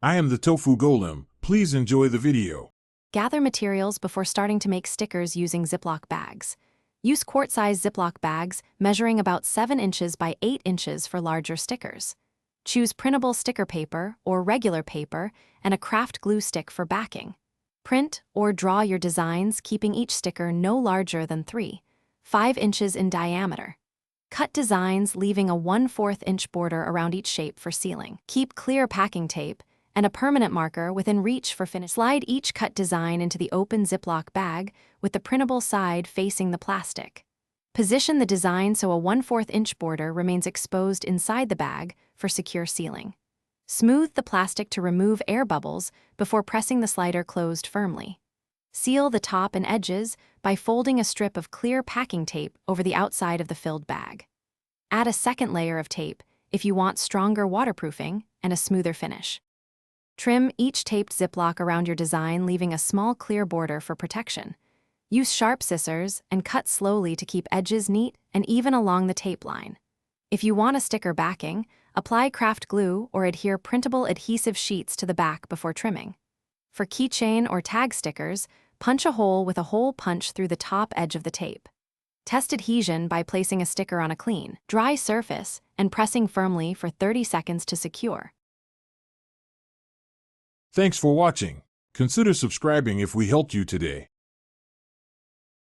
I am the Tofu Golem. Please enjoy the video. Gather materials before starting to make stickers using Ziploc bags. Use quart-size Ziploc bags measuring about 7 inches by 8 inches for larger stickers. Choose printable sticker paper or regular paper and a craft glue stick for backing. Print or draw your designs, keeping each sticker no larger than 3.5 inches in diameter. Cut designs, leaving a 1/4 inch border around each shape for sealing. Keep clear packing tape and a permanent marker within reach for finish. Slide each cut design into the open Ziploc bag with the printable side facing the plastic. Position the design so a 1/4 inch border remains exposed inside the bag for secure sealing. Smooth the plastic to remove air bubbles before pressing the slider closed firmly. Seal the top and edges by folding a strip of clear packing tape over the outside of the filled bag. Add a second layer of tape if you want stronger waterproofing and a smoother finish. Trim each taped Ziploc around your design, leaving a small clear border for protection. Use sharp scissors and cut slowly to keep edges neat and even along the tape line. If you want a sticker backing, apply craft glue or adhere printable adhesive sheets to the back before trimming. For keychain or tag stickers, punch a hole with a hole punch through the top edge of the tape. Test adhesion by placing a sticker on a clean, dry surface and pressing firmly for 30 seconds to secure. Thanks for watching. Consider subscribing if we helped you today.